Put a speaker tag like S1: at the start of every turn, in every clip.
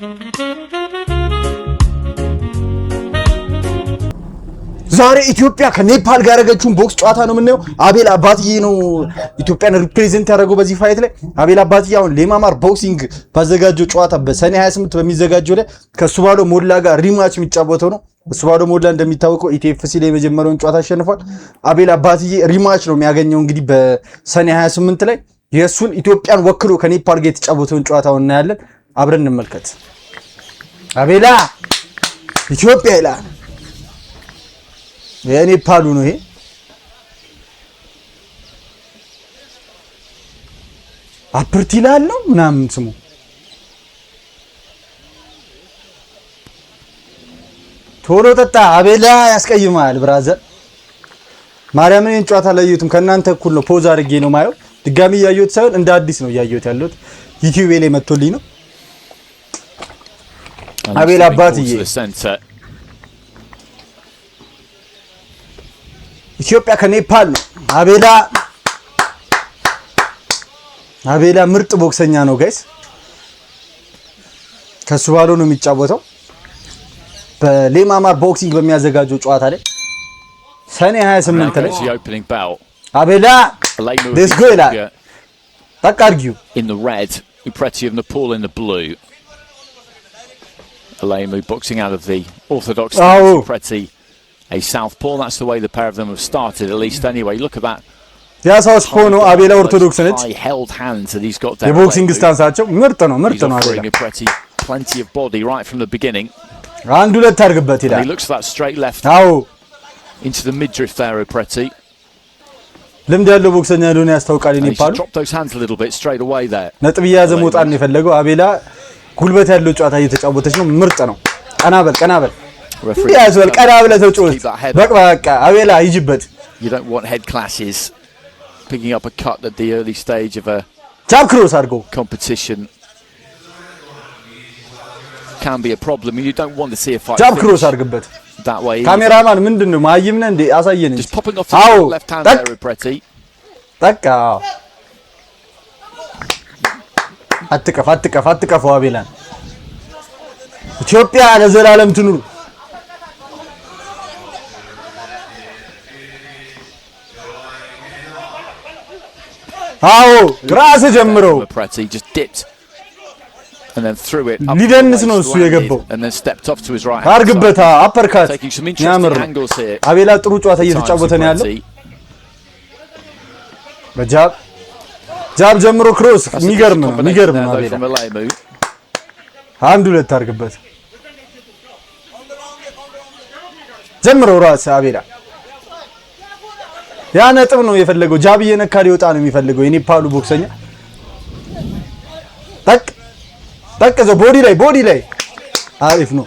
S1: ዛሬ ኢትዮጵያ ከኔፓል ጋር ያደረገችውን ቦክስ ጨዋታ ነው የምናየው። አቤል አባትዬ ነው ኢትዮጵያን ሪፕሬዘንት ያደረገው በዚህ ፋይት ላይ። አቤል አባትዬ አሁን ሌማማር ቦክሲንግ ባዘጋጀው ጨዋታ በሰኔ 28 በሚዘጋጀው ላይ ከሱባሎ ሞላ ጋር ሪማች የሚጫወተው ነው። ሱባሎ ሞላ እንደሚታወቀው ኢቲኤፍሲ ላይ የመጀመሪያውን ጨዋታ አሸንፏል። አቤል አባትዬ ሪማች ነው የሚያገኘው እንግዲህ በሰኔ 28 ላይ የሱን ኢትዮጵያን ወክሎ ከኔፓል ጋር የተጫወተውን ጨዋታው እናያለን። አብረን እንመልከት። አቤላ ኢትዮጵያ ይላል የኔፓሉ ነው ይሄ። አፕርቲላል ነው ምናምን ስሙ። ቶሎ ጠጣ አቤላ ያስቀይማል ብራዘር። ማርያምን ይህን ጨዋታ አላየሁትም ከእናንተ እኩል ነው ፖዝ አድርጌ ነው ማየው። ድጋሚ እያየሁት ሳይሆን እንደ አዲስ ነው እያየሁት ያለሁት። ዩቲዩብ ላይ መጥቶልኝ ነው። አቤል አባትዬ ኢትዮጵያ ከኔፓል ነው። አቤላ ምርጥ ቦክሰኛ ነው ጋይስ። ከሱባሎ ነው የሚጫወተው በሌማማር ቦክሲንግ በሚያዘጋጀው ጨዋታ ላይ ሰኔ 28 ላይ አቤላ let's go ይላል። በቃ አድርጊው
S2: in the red, Upreti of Nepal in the blue. Alemu boxing out of the orthodox stance, Upreti a southpaw. That's the way the pair of them have started, at least anyway. Look at that.
S1: ያ southpaw ነው አቤላ ኦርቶዶክስ ነች።
S2: held hands that he's got there.
S1: የቦክሲንግ ስታንሳቸው ምርጥ ነው አቤላ።
S2: Upreti plenty of body right from the beginning.
S1: አንድ ሁለት አድርግበት ይላል።
S2: He looks for that straight left. Into the midriff there, Upreti.
S1: ልምድ ያለው ቦክሰኛ እንደሆነ ያስታውቃል። ኔፓሉ
S2: dropped those hands a little bit straight away there.
S1: ነጥብ ያዘ መውጣት ነው የፈለገው። አቤላ ጉልበት ያለው ጨዋታ እየተጫወተች ነው። ምርጥ ነው። ቀናበል ያዘል ቀናበል ተጫወት። በቃ አቤላ ይጅበት።
S2: You don't want head clashes. Picking up a cut at the early stage of a
S1: jab cross አድርጎ
S2: competition can be a problem. You don't want to see a fight
S1: jab cross አድርግበት
S2: that way.
S1: ካሜራማን ምንድነው ማይምነ እንዴ አሳየን።
S2: Just popping off the left hand there, Upreti.
S1: በቃ አትቀፍ አቤላን። ኢትዮጵያ ለዘላለም ትኑር። ራስ ጀምረው
S2: Upreti just dipped and then threw it up.
S1: ሊደንስ ነው እሱ የገባው
S2: and then stepped off to his right.
S1: አርግበታ አፐርካት
S2: taking some interesting angles here.
S1: አቤላ ጥሩ ጨዋታ እየተጫወተ ነው ያለው። ጃብ ጀምሮ ክሮስ የሚገርም ነው አቤላ። አንድ ሁለት አርግበት ጀምሮ ራስ አቤላ ያ ነጥብ ነው የፈለገው። ጃብ እየነካ ሊወጣ ነው የሚፈልገው የኔፓሉ ቦክሰኛ። ጠቅ ዘ ቦዲ ላይ አሪፍ ነው።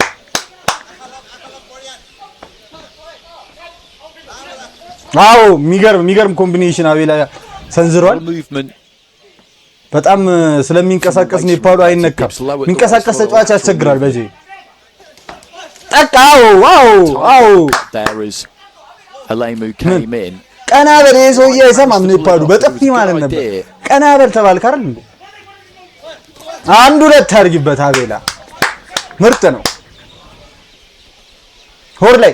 S1: የሚገርም ኮምቢኔሽን አቤላ ሰንዝሯል። በጣም ስለሚንቀሳቀስ ኔፓሉ አይነካም። የሚንቀሳቀስ ተጫዋች ያስቸግራል። በዚህ
S2: there is Alemu came in.
S1: ቀናበል ሰውዬ አይሰማም። ኔፓሉ በጥፊ ማለት ነበር። ቀናበል ተባልክ አይደል እንዴ? አንድ ሁለት አድርጊበት አቤላ ምርጥ ነው። ሆር ላይ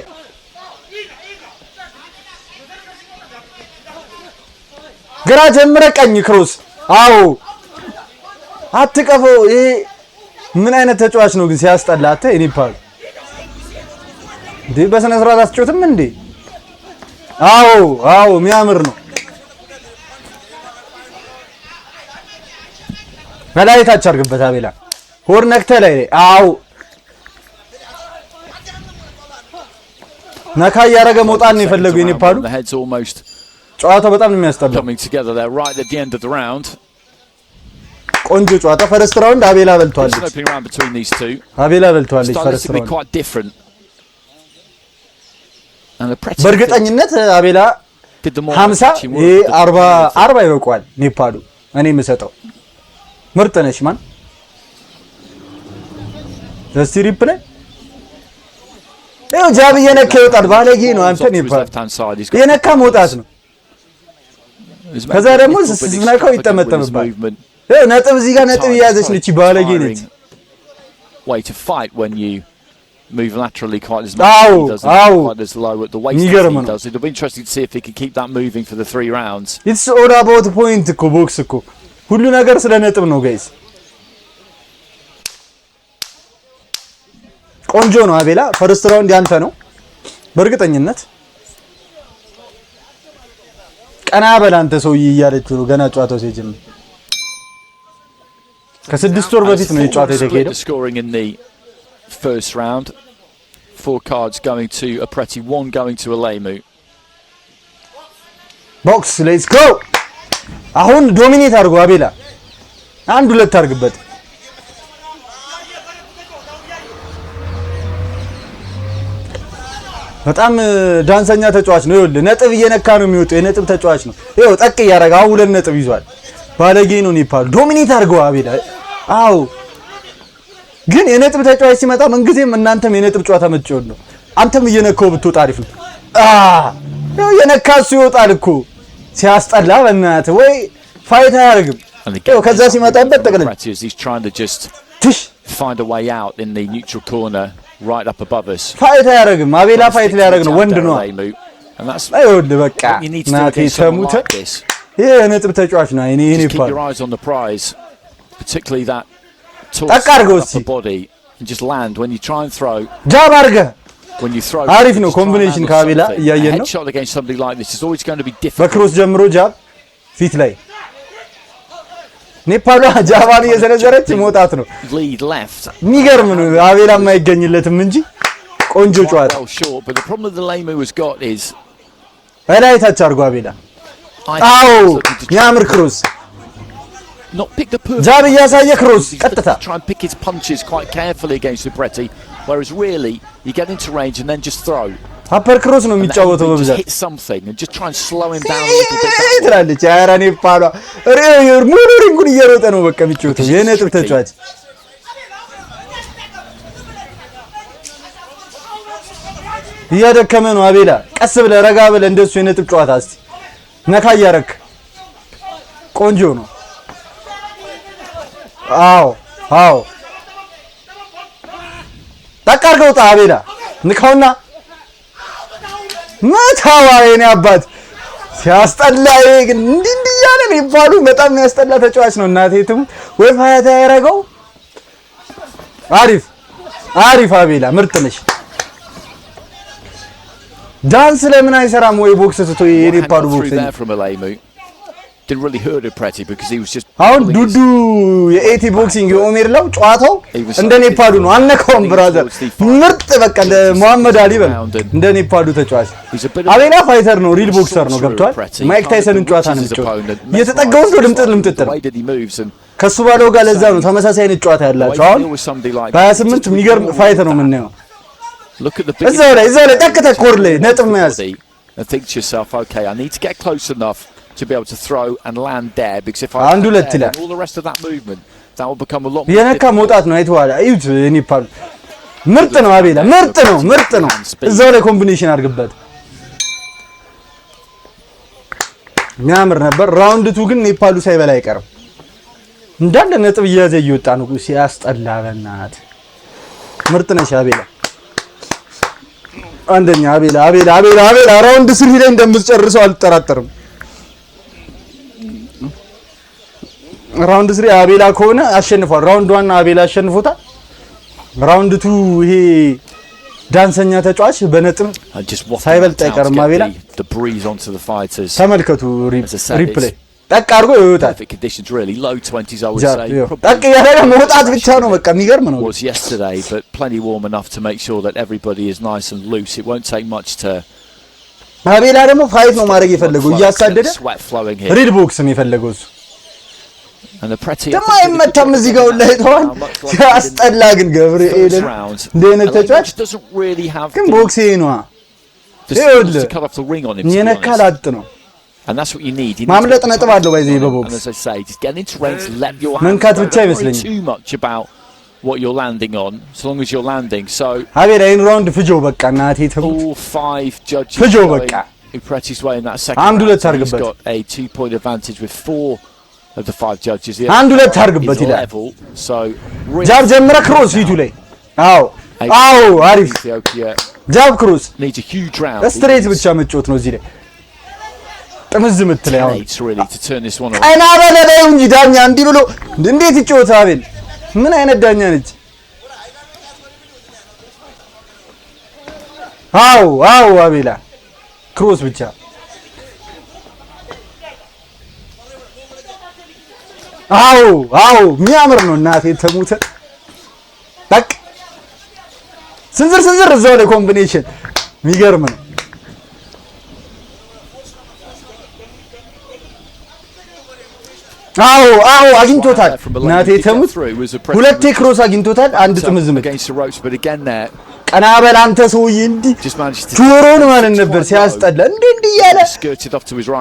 S1: ግራ ጀምረ ቀኝ ክሮስ። አትቀፈው። ይሄ ምን አይነት ተጫዋች ነው ግን ሲያስጠላ። ኔፓሉ እንዴ በስነ ስርዓት አስጮትም እንዴ? የሚያምር ነው። በላይ ታች አድርግበት አቤላ ሆር ነክተ ላይ ነካ እያደረገ መውጣት ነው የፈለገው የኔፓሉ። ጨዋታው በጣም ነው የሚያስጠላው። ቆንጆ ጨዋታ። ፈረስት ራውንድ አቤላ በልቷለች። ፈረስት ራውንድ በእርግጠኝነት አቤላ 50 40 ይበቃዋል ኔፓሉ። እኔ የምሰጠው ምርጥ ነሽ ማን እስቲ ሪፕላይ ይኸው ጃብ እየነካ ይወጣል። ባለጌ ነው አንተ ኔፓል። የነካ መውጣት ነው። ከዛ ደግሞ ስትነካው ይጠመጠምባል። ነጥብ እዚህ ጋር ነጥብ እያዘች ነች። ባለጌ ነች።
S2: way to fight when you move laterally quite as much as he does, quite as low at the waist as he does. It'll be interesting to see if he can keep that moving for the 3 rounds.
S1: It's all about point እኮ ቦክስ እኮ ሁሉ ነገር ስለ ነጥብ ነው ጋይስ። ቆንጆ ነው አቤላ። ፈርስት ራውንድ ያንተ ነው በእርግጠኝነት። ቀና በል አንተ ሰውዬ እያለችው ነው ገና ጨዋታው ሲጀምር። ከ6 ወር በፊት ነው የጨዋታው የተካሄደው።
S2: Scoring in the first round. 4 cards going to Apreti, 1 going to Alemu.
S1: Box, let's go. አሁን ዶሚኔት አድርጎ አቤላ አንድ ሁለት አድርግበት። በጣም ዳንሰኛ ተጫዋች ነው። ይኸውልህ ነጥብ እየነካ ነው የሚወጣው። የነጥብ ተጫዋች ነው። ይኸው ጠቅ እያደረገ አሁን 2 ነጥብ ይዟል። ባለጌ ነው ኔፓል። ዶሚኔት አድርጎ አቤላ። አዎ ግን የነጥብ ተጫዋች ሲመጣ ምንጊዜም እናንተም የነጥብ ጨዋታ መጫወት ነው። አንተም እየነካው ብትወጣ አሪፍ ነው። ያው የነካሱ ይወጣል እኮ ሲያስጠላ በእናትህ ወይ ፋይት አያደርግም። ያው ከዛ ሲመጣበት ጠቅለል
S2: he's trying to just find a way out in the neutral corner right up above us.
S1: ፋይት አያደርግም። አቤላ ፋይት ሊያደርግ ነው። ወንድ ነው። አይወድ በቃ ናቴ ሰሙተ ይሄ የነጥብ ተጫዋች ነው። እኔ
S2: keep your eyes on the prize, particularly that
S1: ጠቅ አድርገው እስቲ
S2: and just land when you try and throw.
S1: ጃብ አድርገህ
S2: when you throw
S1: አሪፍ ነው ኮምቢኔሽን ካቤላ እያየን ነው።
S2: shot against somebody like this is always going to be difficult.
S1: በክሮስ ጀምሮ ጃብ ፊት ላይ ኔፓሏ ጃባን እየዘነዘረች መውጣት ነው።
S2: lead left
S1: የሚገርም ነው። አቤላ የማይገኝለትም እንጂ ቆንጆ ጨዋታ።
S2: but the problem the Lemu has got is
S1: ላይ ታች አድርጎ አቤላ አዎ ያምር ክሮስ
S2: not pick the perfect
S1: ጃብ እያሳየ ክሮስ ቀጥታ
S2: try and pick his punches quite carefully against Apreti, whereas really you get into range and then just throw
S1: አፐር ክሮስ ነው የሚጫወተው በብዛት
S2: hit something and just try and slow him down a little bit
S1: ትላለች። ኧረ ኔፓሏ ሙሉ ሪንጉን እየሮጠ ነው በቃ የሚጫወተው የነጥብ ተጫዋች። እያደከመ ነው አቤላ። ቀስ ብለህ ረጋ ብለህ እንደሱ የነጥብ ጨዋታ እስቲ ነካ እያረክ ቆንጆ ነው። አዎ አዎ ጠቅ አድርገው ጣ አቤላ ንካውና መታዋ የኔ አባት ሲያስጠላ። ግን እንዲህ ያለ ኔፓሉ በጣም የሚያስጠላ ተጫዋች ነው። እናቴ ትሙት ወይ ፋያታ ያረጋው። አሪፍ አሪፍ አቤላ ምርጥ ነሽ። ዳንስ ለምን አይሰራም ወይ ቦክስ ትቶ የኔፓሉ ቦክስ
S2: didn't really hurt Apreti because he was just
S1: አሁን ዱዱ የኤቲ ቦክሲንግ የኦሜር ለው ጨዋታው እንደ ኔፓሉ ነው። አነካውም ብራዘር ምርጥ በቃ እንደ መሐመድ አሊ በል እንደ ኔፓሉ ተጫዋች። አቤላ ፋይተር ነው፣ ሪል ቦክሰር ነው። ገብቷል። ማይክ ታይሰንን ጨዋታ ነው የሚጫወተው። እየተጠጋው ነው ልምጥጥ ነው ከሱ ባለው ጋር። ለዛ ነው ተመሳሳይ አይነት ጨዋታ ያላቸው። አሁን በ28 የሚገርም ፋይት ነው የምናየው። እዛው ላይ ጠቅ ተኮር ላይ ነጥብ መያዝ
S2: and think to yourself, okay, I need to get close enough to be able to throw and land there, because if I
S1: አንዱ ለትላ
S2: all the rest of that movement that will become a lot more
S1: የነካ መውጣት ነው። አይተዋል። እዩት ኔፓል ምርጥ ነው። አቤላ ምርጥ ነው። እዛው ላይ ኮምቢኔሽን አድርግበት የሚያምር ነበር። ራውንድ 2 ግን ኔፓሉ ሳይበላ አይቀርም። እንዳለ ነጥብ እያዘ እየወጣ ነው። ሲያስጠላ በእናት ምርጥ ነሽ አቤላ። አንደኛ አቤላ ራውንድ 3 ላይ እንደምትጨርሰው አልጠራጠርም። ራውንድ 3 አቤላ ከሆነ አሸንፏል። ራውንድ 1 አቤላ አሸንፎታል። ራውንድ 2 ይሄ ዳንሰኛ ተጫዋች በነጥብ ሳይበልጥ አይቀርም አቤላ። ተመልከቱ ሪፕሌይ ጠቅ አድርጎ ይወጣል። ጠቅ ያደረገ መውጣት ብቻ ነው በቃ የሚገርም ነው። አቤላ ደግሞ ፋይት ነው ማድረግ የፈለገው እያሳደደ ሪል ቦክስ ነው የፈለገው እሱ። ደግሞ አይመታም እዚህ ጋር ላይ ተዋል። ሲያስጠላ ግን ገብርኤል እንደ አይነት ተጫዋች ግን ቦክስ ነው የነካ ላጥ ነው።
S2: And that's what you need.
S1: ማምለጥ ነጥብ አለው ባይዘይ በቦክስ
S2: as I say, just get into range, let your
S1: መንካት ብቻ አይመስልኝ
S2: too much about what you're landing on, so long as you're landing. So
S1: አቤላ ኢን ራውንድ ፍጆው በቃ እናቴ ተው
S2: 5 judges
S1: ፍጆው በቃ
S2: Apreti's way in that second
S1: round.
S2: He's got a 2-point advantage with 4 of the 5 judges here.
S1: አንድ ሁለት አድርግበት ይላል
S2: level, so
S1: ጃብ ጀምረ ክሮስ ፊቱ ላይ አዎ አሪፍ ጃብ ክሮስ
S2: needs a huge round
S1: ስትሬት ብቻ መጫወት ነው እዚህ ላይ ጥምዝ ምትለው
S2: really to turn this one
S1: ቀና በለለው እንጂ ዳኛ እንዲህ ብሎ እንዴት ይጫወታል አቤል ምን አይነት ዳኛ ነች አዎ አቤላ ክሮስ ብቻ አዎ የሚያምር ነው እናቴ ተሙተ በቃ ስንዝር እዛው ላይ ኮምቢኔሽን የሚገርም ነው አዎ አግኝቶታል እናቴ ተሙት ሁለቴ ክሮስ አግኝቶታል አንድ ጥምዝምት ቀና በል አንተ ሰውዬ እንዲ ጆሮን ማለት ነበር ሲያስጠላ እንዴ ያለ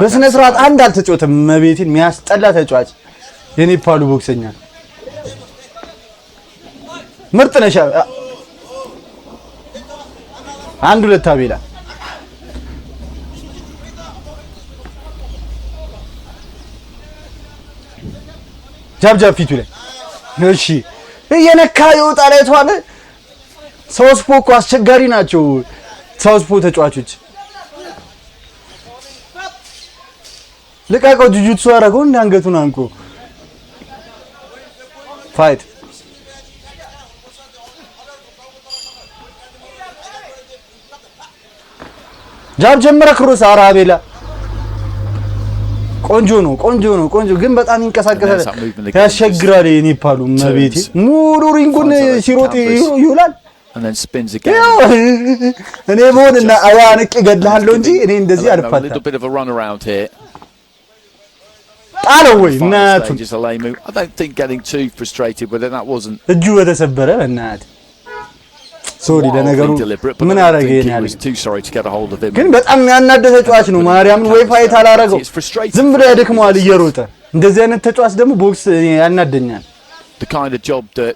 S1: በስነ ስርዓት አንድ አልተጫወተም መቤቴን የሚያስጠላ ተጫዋች የኔፓሉ ቦክሰኛ ምርጥ ነሽ አንድ ሁለት አቤላ ጃብ ፊቱ ላይ እሺ እየነካ ይወጣል አይቷል ሳውስፖ እኮ አስቸጋሪ ናቸው ሳውስፖ ተጫዋቾች ልቃቀው ጁጁትሱ አረገው እንደ አንገቱን አንቆ ፋይት ጃብ ጀመረ ክሮስ አራቤላ ቆንጆ ነው ግን በጣም ይንቀሳቀሳል ያስቸግራል የኔፓሉ መቤቴ ሙሉ ሪንጉን ሲሮጥ ይውላል
S2: and then spins again
S1: እኔ ሞንና አያንቅ ይገድልሃለሁ እንጂ እኔ እንደዚህ አልፋታ
S2: little bit of a run around here
S1: ጣለው ወይ እናቱ
S2: I don't think getting too frustrated with it that wasn't
S1: እጁ በተሰበረ እናት ሶሪ ለነገሩ ምን አረገ ይናል ግን በጣም ያናደደ ተጫዋች ነው ማርያምን ወይ ፋይት አላረገው ዝም ብሎ ያደክመዋል እየሮጠ እንደዚህ አይነት ተጫዋች ደግሞ ቦክስ ያናደኛል
S2: the kind of job that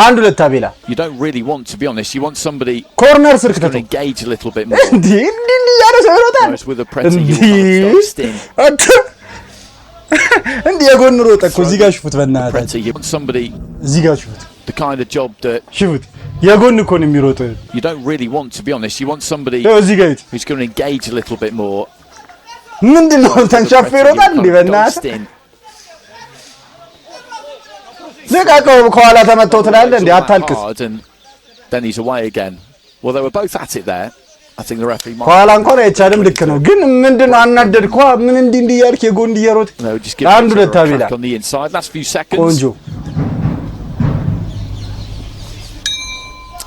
S1: አንድ ሁለት አቤላ
S2: you don't really want to be honest you want somebody
S1: ኮርነር ስር ከተው
S2: engage a little bit more
S1: እንዴ ያረሰ ይሮጣል እንዴ የጎን ሮጠ እኮ እዚህ ጋር ሽፉት በእናትህ እዚህ ጋር ሽፉት
S2: the kind of job that
S1: ሽፉት የጎን እኮ ነው የሚሮጠው
S2: you don't really want to be honest you want somebody
S1: እዚህ ጋር
S2: who's going to engage a little bit more
S1: ምንድነው ተንሻፍ ይሮጣል እንዴ በእናትህ ለቃቀው ከኋላ ተመተው ትላለህ እንዴ አታልቅስ
S2: then he's away again well they were both at it there I think the referee might
S1: ከኋላ እንኳን አይቻልም ልክ ነው ግን ምንድነው አናደድከው ምን እንዲህ ያርክ የጎን እየሮጥ አንድ ሁለት አቤላ
S2: on the inside last few seconds
S1: ቆንጆ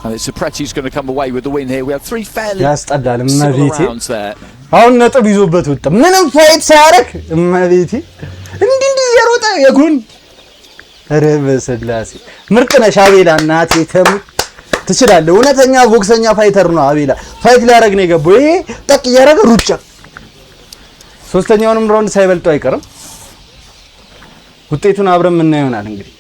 S2: and it's Pretty's going to come away with the win here we have 3 fairly
S1: ያስጠላል መቤቴ
S2: rounds there
S1: አሁን ነጥብ ይዞበት ወጣ ምንም ፋይት ሳያረክ መቤቴ እንዲህ ያሮጣ የጎን ኧረ በስላሴ ምርጥ ነሽ አቤላ እናቴ ተሙ ትችላለህ እውነተኛ ቦክሰኛ ፋይተር ነው አቤላ ፋይት ሊያረግ ነው የገባው ይሄ ጠቅ ያረገ ሩጫ ሶስተኛውንም ራውንድ ሳይበልጡ አይቀርም ውጤቱን አብረን ምን ይሆናል እንግዲህ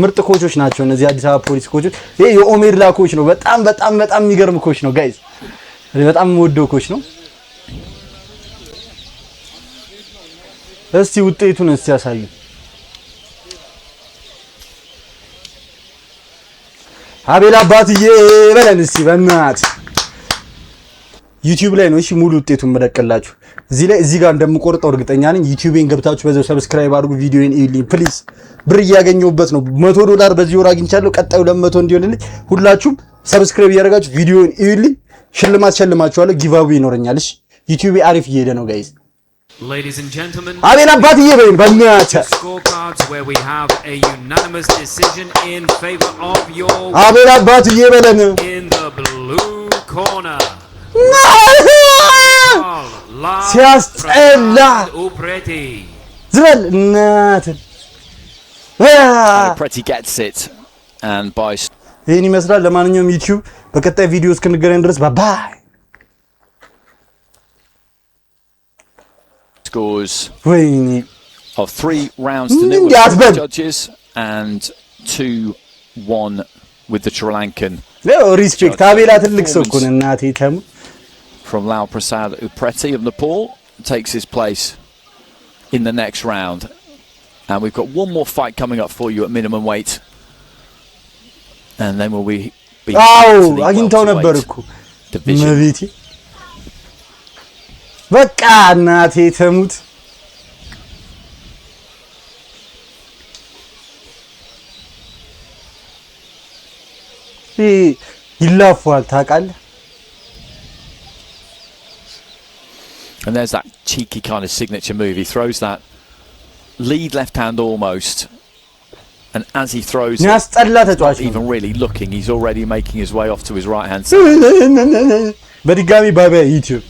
S1: ምርጥ ኮቾች ናቸው እነዚህ አዲስ አበባ ፖሊስ ኮቾች ይሄ የኦሜድላ ኮች ነው በጣም የሚገርም ኮች ነው ጋይስ በጣም የምወደው ኮች ነው እስቲ ውጤቱን ያሳዩ አቤል አባትዬ በለን እስቲ በእናትህ ዩቲዩብ ላይ ነው እሺ ሙሉ ውጤቱን መለቀላችሁ እዚህ ጋር እንደምቆርጠው እርግጠኛ ነኝ ዩቲዩቤን ገብታችሁ በዛው ሰብስክራይብ አድርጉ ቪዲዮን ኢዩልኝ ፕሊዝ ብር ያገኘውበት ነው $100 በዚህ ወር አግኝቻለሁ ቀጣዩ 200 እንዲሆንልኝ ሁላችሁም ሰብስክራይብ ያደርጋችሁ ቪዲዮን ኢዩልኝ ሽልማት ሸልማችኋለሁ ጊቫዌ ይኖርኛል እሺ ዩቲዩቤ አሪፍ እየሄደ ነው ጋይስ
S3: Ladies and gentlemen,
S1: አቤል አባትዬ በይን በእናትህ
S3: scorecards where we have a unanimous decision in favor of your
S1: አቤል አባትዬ በለን
S3: in the blue corner.
S1: ሲያስጠላ ዝም እናትህ
S2: Pretty gets it and by
S1: ይሄን ይመስላል ለማንኛውም ዩቲዩብ በቀጣይ ቪዲዮ እስክንገናኝ ድረስ ባይ
S2: scores
S1: ወይኔ
S2: of 3 rounds to nil with the judges and 2-1 with the Sri Lankan.
S1: Respect አቤላ ትልቅ ሰው እኮ ነው እናቴ ተሙ
S2: from Lal Prasad Upreti of Nepal takes his place in the next round. And we've got one more fight coming up for you at minimum weight. And then we'll be
S1: አግኝተው ነበር እኮ መቤቴ በቃ እናቴ ተሙት ይላፋል ታውቃለህ
S2: And there's that cheeky kind of signature move. He throws that lead left hand almost. And as he throws it, not even really looking, he's already making his way off to his right hand side.
S1: በድጋሚ ባይ ባይ ዩቲዩብ